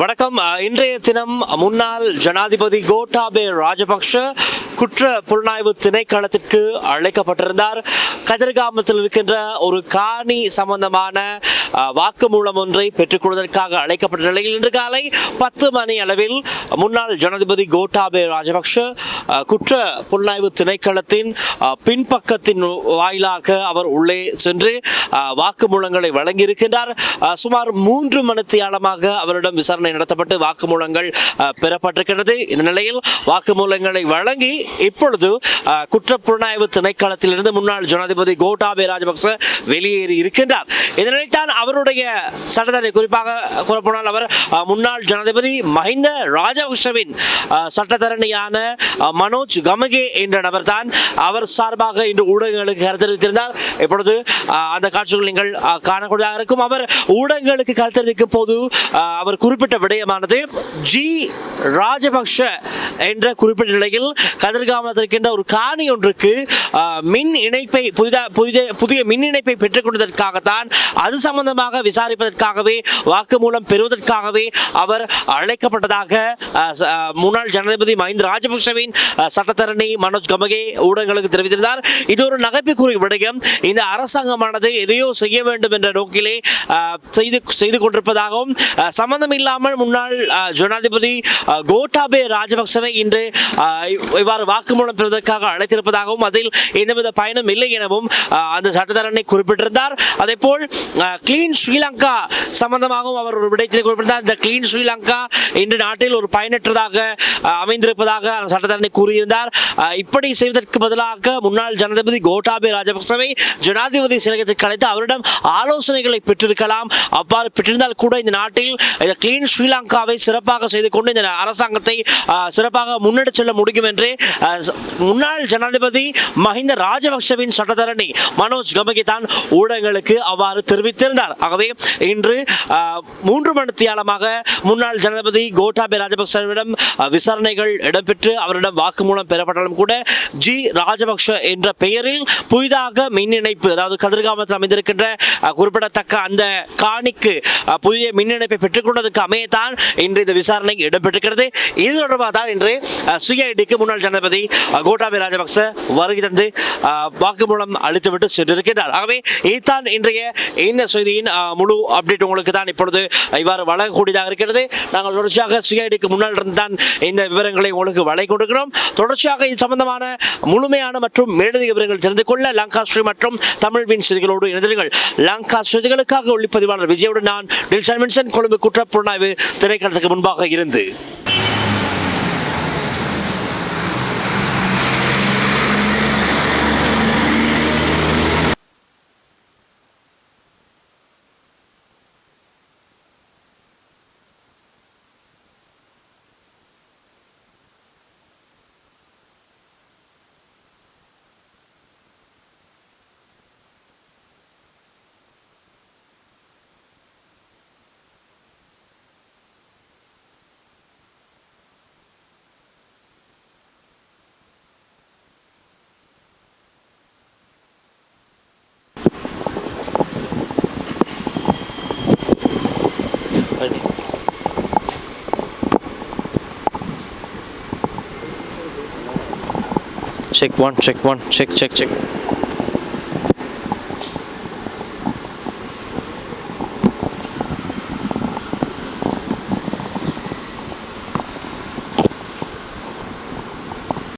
வணக்கம். இன்றைய தினம் முன்னாள் ஜனாதிபதி கோட்டாபே ராஜபக்ஷ குற்ற புலனாய்வு திணைக்களத்திற்கு அழைக்கப்பட்டிருந்தார். கதிர்காமத்தில் இருக்கின்ற ஒரு காணி சம்பந்தமான வாக்குமூலம் ஒன்றை பெற்றுக்கொள்வதற்காக அழைக்கப்பட்ட நிலையில் இன்று காலை 10 மணி அளவில் முன்னாள் ஜனாதிபதி கோட்டாபே ராஜபக்ஷ குற்ற புலனாய்வு திணைக்களத்தின் பின்பக்கத்தின் வாயிலாக அவர் உள்ளே சென்று வாக்குமூலங்களை வழங்கியிருக்கின்றார். சுமார் 3 மணித்தியாலமாக அவரிடம் விசாரணை நடத்தப்பட்டு வாக்குமூலங்கள் பெறப்பட்டிருக்கிறது. இந்த நிலையில் வாக்குமூலங்களை வழங்கி இப்பொழுது குற்றப்புலனாய்வு திணைக்களத்திலிருந்து முன்னாள் ஜனாதிபதி கோட்டாபே ராஜபக்ச வெளியேறி இருக்கின்றார். இந்த நிலையில் தான் அவருடைய சட்டத்தரணி, குறிப்பாக கூறப்போனால் அவர் முன்னாள் ஜனாதிபதி மஹிந்த ராஜபக்சவின் சட்டத்தரணியான மனோஜ் கமகே என்ற நபர் தான் அவர் சார்பாக இன்று ஊடகங்களுக்கு கருத்து தெரிவித்திருந்தார். இப்பொழுது அந்த காட்சிகள் நீங்கள் காணக்கூடியதாக இருக்கும். அவர் ஊடகங்களுக்கு கருத்து தெரிவிக்கும் போது அவர் குறிப்பிட்ட விடயமானது ஜி ராஜபக்ஷ என்ற குறிப்பிட்ட நிலையில் கதிர்காமத்தில் இருக்கின்ற ஒரு காணி ஒன்றுக்கு மின் இணைப்பை புதிய மின் இணைப்பை பெற்றுக் கொண்டதற்காகத்தான், அது சம்பந்தமாக விசாரிப்பதற்காகவே வாக்குமூலம் பெறுவதற்காகவே அவர் அழைக்கப்பட்டதாக முன்னாள் ஜனாதிபதி மஹிந்த ராஜபக்சவின் சட்டத்தரணி மனோஜ் கமகே ஊடகங்களுக்கு தெரிவித்திருந்தார். இது ஒரு நகைப்புக்குரிய விடயம். இந்த அரசாங்கமானது எதையோ செய்ய வேண்டும் என்ற நோக்கிலே செய்து கொண்டிருப்பதாகவும், சம்பந்தம் இல்லாமல் முன்னாள் ஜனாதிபதி கோட்டாபே ராஜபக்சவை இன்று இவ்வாறு வாக்குமூலம் பெறுவதற்காக அழைத்திருப்பதாகவும், அதில் எந்தவித பயனும் இல்லை எனவும் அந்த சட்டத்தரணி குறிப்பிட்டிருந்தார். அதே போல் கிளீன் ஸ்ரீலங்கா சம்பந்தமாகவும் அவர் ஒரு விடயத்தில் குறிப்பிட்டார். இந்த கிளீன் ஸ்ரீலங்கா இன்று நாட்டில் ஒரு பயனற்றதாக அமைந்திருப்பதாக அந்த சட்டத்தரணி கூறியிருந்தார். இப்படி செய்வதற்கு பதிலாக முன்னாள் ஜனாதிபதி கோட்டாபே ராஜபக்சவை ஜனாதிபதி சிலையத்திற்கு அழைத்து அவரிடம் ஆலோசனைகளை பெற்றிருக்கலாம். அவ்வாறு பெற்றிருந்தால் கூட இந்த நாட்டில் கிளீன் ஸ்ரீலங்காவை சிறப்பாக செய்து கொண்டு இந்த அரசாங்கத்தை சிறப்பாக முன்னெடுத்து செல்ல முடியும் என்று முன்னாள் ஜனாதிபதி மஹிந்த ராஜபக்சவின் சட்டத்தரணி மனோஜ் கமகே தான் ஊடகங்களுக்கு அவ்வாறு தெரிவித்திருந்தார். ஆகவே இன்று 3 மணித்தியாலமாக முன்னாள் ஜனாதிபதி கோட்டாபே ராஜபக்சவிடம் விசாரணைகள் இடம்பெற்று அவரிடம் வாக்குமூலம் பெறப்பட்டாலும் கூட ஜி ராஜபக்ஷ என்ற பெயரில் புதிதாக மின் இணைப்பு, அதாவது கதிர்காமத்தில் அமைந்திருக்கின்ற குறிப்பிடத்தக்க அந்த காணிக்கு புதிய மின் இணைப்பை பெற்றுக் கொண்டதற்கு அமையத்தான் இன்று இந்த விசாரணை இடம்பெற்றிருக்கிறது. இது தொடர்பாக தான் இன்று சிஐடிக்கு முன்னாள் ஜனாதிபதி கோட்டாபே ராஜபக்ச வருகை தந்து வாக்குமூலம் அளித்துவிட்டு சென்றிருக்கிறார். ஆகவே இதுதான் இன்றைய இந்த செய்தியின் முழு அப்டேட் உங்களுக்கு தான் இப்பொழுது இவ்வாறு வழங்கக்கூடியதாக இருக்கிறது. நாங்கள் தொடர்ச்சியாக சிஐடிக்கு முன்னால் இருந்து தான் இந்த விவரங்களை உங்களுக்கு வழங்கி கொண்டிருக்கிறோம். தொடர்ச்சியாக இது சம்பந்தமான முழுமையான மற்றும் மேலதிக விவரங்கள் தெரிந்து கொள்ள லங்கா ஸ்ரீ மற்றும் தமிழ்வின் செய்திகளோடு இணைந்தீர்கள். லங்கா செய்திகளுக்காக ஒளிப்பதிவாளர் விஜயோடு நான் டில்ஷன் வின்சன், கொழும்பு குற்றப்புலனாய்வு திணைக்களத்துக்கு முன்பாக இருந்து. Check one, check one, check.